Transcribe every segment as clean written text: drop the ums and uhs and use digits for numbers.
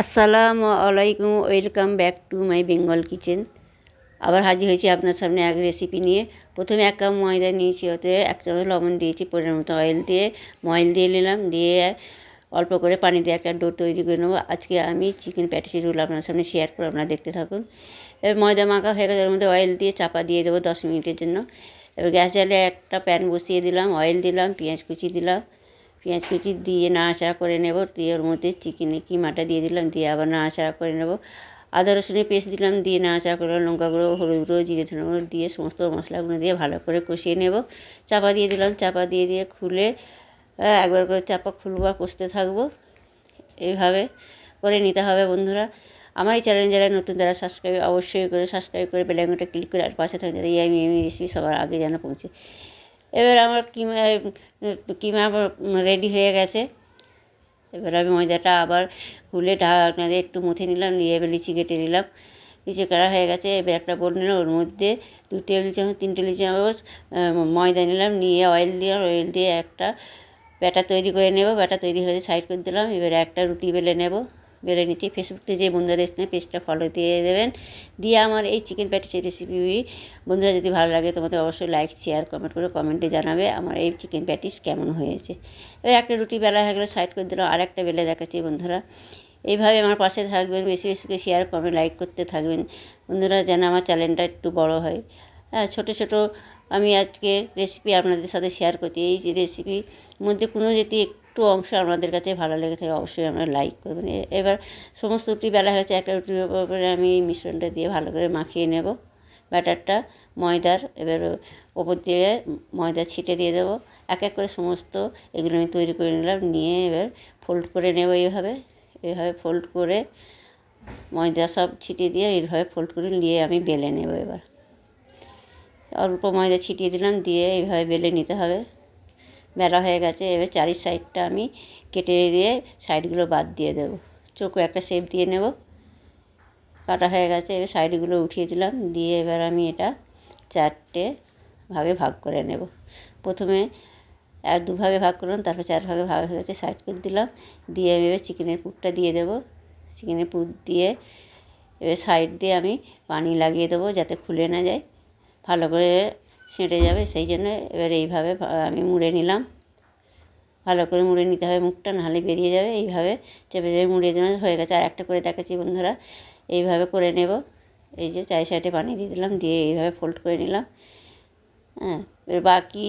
আসসালামু আলাইকুম, welcome back to my Bengal kitchen. আবার হাজির হয়েছি আপনার সামনে এক রেসিপি নিয়ে। প্রথমে 1 কাপ ময়দা নিয়েছি, ওতে 1 চামচ লবণ দিয়েছি, পরিমাণ মতো অয়েল দিয়ে ময়ল দিয়ে নিলাম, দিয়ে অল্প করে পানি দিয়ে একটা ডো তৈরি করে নেবো। আজকে আমি চিকেন প্যাটিসের রোল আপনার সামনে শেয়ার করে আপনারা দেখতে থাকুন। এবার ময়দা মাখা হয়ে গেছে, ওর মধ্যে অয়েল দিয়ে চাপা দিয়ে দেবো 10 মিনিটের জন্য। এবার গ্যাস জ্বালিয়ে একটা প্যান বসিয়ে দিলাম, অয়েল দিলাম, পেঁয়াজ কুচি দিলাম, পেঁয়াজ কুচি দিয়ে নাড়াচাড়া করে নেব, দিয়ে ওর মধ্যে চিকেনের কিমাটা দিয়ে দিলাম, দিয়ে আবার নাড়াচাড়া করে নেব। আদা রসুনের পেস্ট দিলাম, দিয়ে নাড়াচাড়া করে লঙ্কা গুঁড়ো, হলুদ গুঁড়ো, জিরে ধনে গুঁড়ো দিয়ে সমস্ত মশলাগুলো দিয়ে ভালো করে কষিয়ে নেব। চাপা দিয়ে দিলাম, চাপা দিয়ে খুলে একবার করে চাপা খুলবো আর কষতে থাকবো। এইভাবে করে নিতে হবে বন্ধুরা। আমার এই চ্যানেল যারা নতুন, যারা অবশ্যই করে সাবস্ক্রাইব করে বেল আইকনটা ক্লিক করে আর পাশে থাকে যারা আমি রেসিপি সবার আগে যেন পৌঁছে। এবার আমার কিমা রেডি হয়ে গেছে। এবার আমি ময়দাটা আবার খুলে ঢাকনা দিয়ে একটু মুথে নিলাম, নিয়ে এবার লিচি কেটে নিলাম। লিচি কাটা হয়ে গেছে। এবার একটা বোল নিলাম, ওর মধ্যে 2 টেবিল চামচ 3 টেবিল চামচ ময়দা নিলাম, নিয়ে অয়েল দিলাম, অয়েল দিয়ে একটা ব্যাটার তৈরি করে নেব। ব্যাটার তৈরি হয়ে সাইড করে দিলাম। এবারে একটা রুটি বেলে নেব, বেলে নিচ্ছি। ফেসবুকে যে বন্ধুরা এসে পেজটা ফলো দিয়ে দেবেন, দিয়ে আমার এই চিকেন প্যাটিসের রেসিপি বন্ধুরা যদি ভালো লাগে তোমাদের অবশ্যই লাইক শেয়ার কমেন্ট করে কমেন্টে জানাবে আমার এই চিকেন প্যাটিস কেমন হয়েছে। এবার একটা রুটি বেলা হয়ে গেলে সাইড করে দিলাম, আর একটা বেলে দেখাচ্ছি বন্ধুরা। এইভাবে আমার পাশে থাকবেন, বেশি বেশি করে শেয়ার কমেন্ট লাইক করতে থাকবেন বন্ধুরা, যেন আমার চ্যানেলটা একটু বড় হয়। হ্যাঁ, ছোটো ছোটো আমি আজকে রেসিপি আপনাদের সাথে শেয়ার করছি। এই যে রেসিপির মধ্যে কোনো যদি একটু অংশ আপনাদের কাছে ভালো লেগে থাকে অবশ্যই আমরা লাইক করবেন। এবার সমস্ত রুটি বেলা হয়েছে, একটা রুটির উপরে আমি এই মিশ্রণটা দিয়ে ভালো করে মাখিয়ে নেব ব্যাটারটা ময়দার। এবার ওপর দিয়ে ময়দা ছিটে দিয়ে দেবো। এক এক করে সমস্ত এগুলো আমি তৈরি করে নিলাম, নিয়ে এবার ফোল্ড করে নেব। এইভাবে ফোল্ড করে ময়দা সব ছিটিয়ে দিয়ে এইভাবে ফোল্ড করে নিয়ে আমি বেলে নেব। এবার অল্প ময়দা ছিটিয়ে দিলাম, দিয়ে এইভাবে বেলে নিতে হবে। বেলা হয়ে গেছে। এবার চারি সাইডটা আমি কেটে দিয়ে সাইডগুলো বাদ দিয়ে দেবো, চোখও একটা শেপ দিয়ে নেব। কাটা হয়ে গেছে। এবার সাইডগুলো উঠিয়ে দিলাম, দিয়ে এবার আমি এটা 4টে ভাগে ভাগ করে নেব। প্রথমে 2 ভাগে ভাগ করলাম, তারপর 4 ভাগে ভাগ হয়ে গেছে, সাইড করে দিলাম। দিয়ে এবার চিকেনের পুরটা দিয়ে দেবো। চিকেনের পুর দিয়ে এবার সাইড দিয়ে আমি পানি লাগিয়ে দেবো যাতে খুলে না যায়, ভালো করে সেঁটে যাবে সেই জন্য। এবার এইভাবে আমি মুড়ে নিলাম, ভালো করে মুড়ে নিতে হবে মুখটা, নাহলে বেরিয়ে যাবে। এইভাবে চেপে চেপে মুড়ে দেওয়া হয়ে গেছে। আর একটা করে দেখাচ্ছি বন্ধুরা, এইভাবে করে নেব। এই যে 4 সাইডে পানি দিয়ে দিলাম, দিয়ে এইভাবে ফোল্ড করে নিলাম। হ্যাঁ, এবার বাকি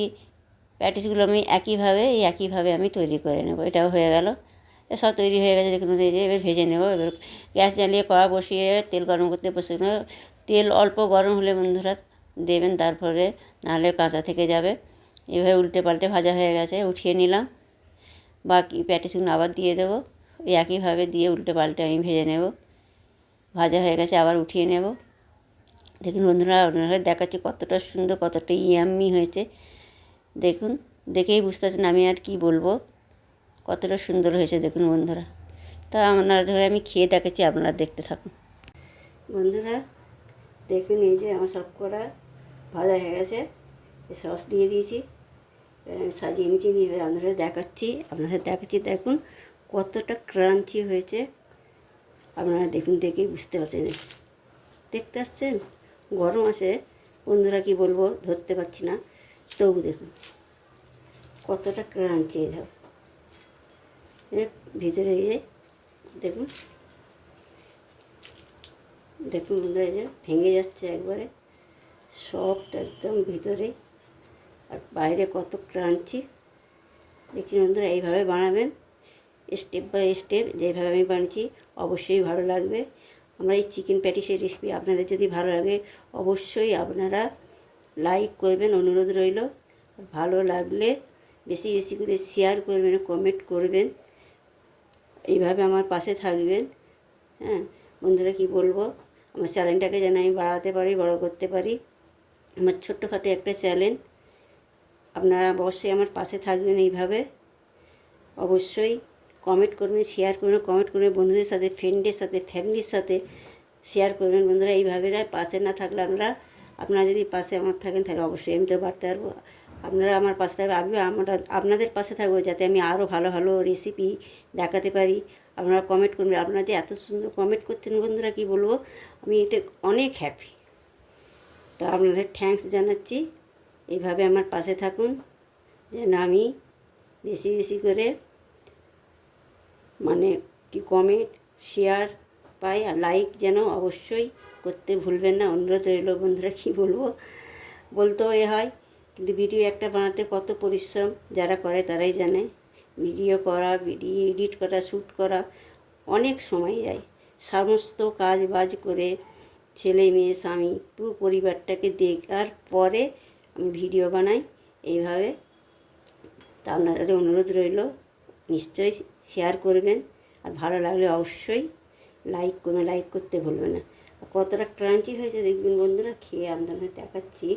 প্যাটিসগুলো আমি একইভাবে আমি তৈরি করে নেব। এটাও হয়ে গেল, সব তৈরি হয়ে গেছে দেখুন। এই যে এবার ভেজে নেব। এবার গ্যাস জ্বালিয়ে কড়া বসিয়ে তেল গরম করতে বসে নেব। তেল অল্প গরম হলে বন্ধুরা দেবেন, তারপরে নাহলে কাঁচা থেকে যাবে। এভাবে উল্টে পাল্টে ভাজা হয়ে গেছে, উঠিয়ে নিলাম। বাকি প্যাটিসগুলো আবার দিয়ে দেবো, একইভাবে দিয়ে উল্টে পাল্টে আমি ভেজে নেব। ভাজা হয়ে গেছে, আবার উঠিয়ে নেব। দেখুন বন্ধুরা, আপনারা দেখাচ্ছি কতটা সুন্দর, কতটা ইয়াম্মি হয়েছে। দেখুন, দেখেই বুঝতে পারছেন আমি আর কি বলবো, কতটা সুন্দর হয়েছে দেখুন বন্ধুরা। তা আপনারা ধরে আমি খেয়ে দেখাচ্ছি, আপনারা দেখতে থাকুন বন্ধুরা। দেখুন, এই যে আমার সব করা ভাজা হয়ে গেছে, সস দিয়ে দিয়েছি, আমি সাজিয়ে নিচ্ছি, দিয়ে আপনাদের দেখাচ্ছি। দেখুন কতটা ক্রাঞ্চি হয়েছে, আপনারা দেখুন, দেখেই বুঝতে পারছেন। দেখতে আসছেন, গরম আছে বন্ধুরা, কি বলবো ধরতে পারছি না, তবু দেখুন কতটা ক্রাঞ্চি। ভিতরে গিয়ে দেখুন বন্ধুরা, এই যে ভেঙে যাচ্ছে একবারে, সবটা একদম ভিতরে, আর বাইরে কত ক্রাঞ্চি। দেখছি বন্ধুরা, এইভাবে বানাবেন স্টেপ বাই স্টেপ, যেভাবে আমি বানিয়েছি অবশ্যই ভালো লাগবে। আমার এই চিকেন প্যাটিসের রেসিপি আপনাদের যদি ভালো লাগে অবশ্যই আপনারা লাইক করবেন, অনুরোধ রইল। ভালো লাগলে বেশি বেশি করে শেয়ার করবেন, কমেন্ট করবেন, এইভাবে আমার পাশে থাকবেন। হ্যাঁ বন্ধুরা, কি বলবো, আমার চ্যানেলটাকে যেন আমি বাড়াতে পারি, বড় করতে পারি। আমার ছোট্টখাটো একটা চ্যানেল, আপনারা অবশ্যই আমার পাশে থাকবেন। এইভাবে অবশ্যই কমেন্ট করবেন, শেয়ার করবেন, কমেন্ট করবেন বন্ধুদের সাথে, ফ্রেন্ডের সাথে, ফ্যামিলির সাথে শেয়ার করবেন বন্ধুরা। এইভাবে পাশে না থাকলে আপনারা যদি পাশে আমার থাকেন তাহলে অবশ্যই আমি তো বাড়তে পারবো। আপনারা আমার পাশে থাকবে, আমি আপনাদের পাশে থাকবো, যাতে আমি আরও ভালো ভালো রেসিপি দেখাতে পারি, আপনারা কমেন্ট করবেন। আপনারা যে এত সুন্দর কমেন্ট করছেন বন্ধুরা, কি বলবো, আমি এতে অনেক হ্যাপি। তো আপনাদের থ্যাঙ্কস জানাচ্ছি। এইভাবে আমার পাশে থাকুন যেন আমি বেশি বেশি করে মানে কি কমেন্ট শেয়ার পাই, আর লাইক যেন অবশ্যই করতে ভুলবেন না, অনুরোধ রইল বন্ধুরা। কি বলবো, বলতেও হয়, কিন্তু ভিডিও একটা বানাতে কত পরিশ্রম, যারা করে তারাই জানে। ভিডিও করা, ভিডিও এডিট করা, শ্যুট করা অনেক সময় যায়। সমস্ত কাজ বাজ করে ছেলে মেয়ে স্বামী পুরো পরিবারটাকে দেখার পরে আমি ভিডিও বানাই এইভাবে। তা আপনাদের অনুরোধ রইল নিশ্চয়ই শেয়ার করবেন, আর ভালো লাগলে অবশ্যই লাইক করতে ভুলবেন না। কতটা ক্রাঞ্চি হয়েছে দেখবেন বন্ধুরা, খেয়ে আপনাদের দেখাচ্ছি।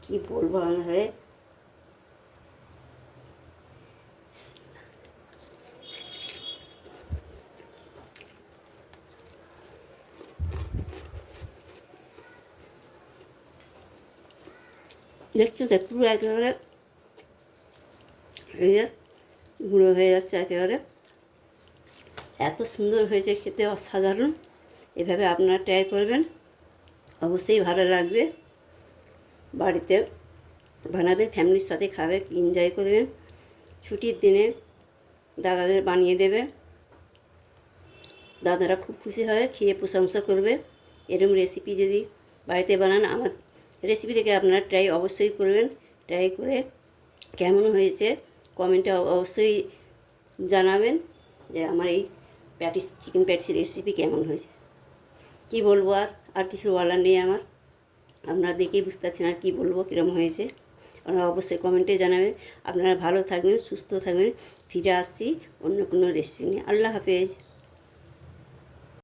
কি বলবো আপনাদের, দেখছো তো পুরো একেবারে এই যে গুঁড়ো হয়ে যাচ্ছে একেবারে। এত সুন্দর হয়েছে খেতে, অসাধারণ। এভাবে আপনারা ট্রাই করবেন, অবশ্যই ভালো লাগবে। বাড়িতে বানাবেন, ফ্যামিলির সাথে খাবে, এনজয় করবেন। ছুটির দিনে দাদাদের বানিয়ে দেবে, দাদারা খুব খুশি হবে, খেয়ে প্রশংসা করবে। এরকম রেসিপি যদি বাড়িতে বানান, আমার রেসিপি থেকে আপনারা ট্রাই অবশ্যই করবেন। ট্রাই করে কেমন হয়েছে কমেন্টে অবশ্যই জানাবেন যে আমার এই চিকেন প্যাটিস রেসিপি কেমন হয়েছে। কি বলবো, আর কিছু বলার নেই আমার। আপনারা দেখেই বুঝতে পারছেন আর কী বলবো, কীরকম হয়েছে। আপনারা অবশ্যই কমেন্টে জানাবেন। আপনারা ভালো থাকবেন, সুস্থ থাকবেন। ফিরে আসছি অন্য কোনো রেসিপি নিয়ে। আল্লাহ হাফেজ।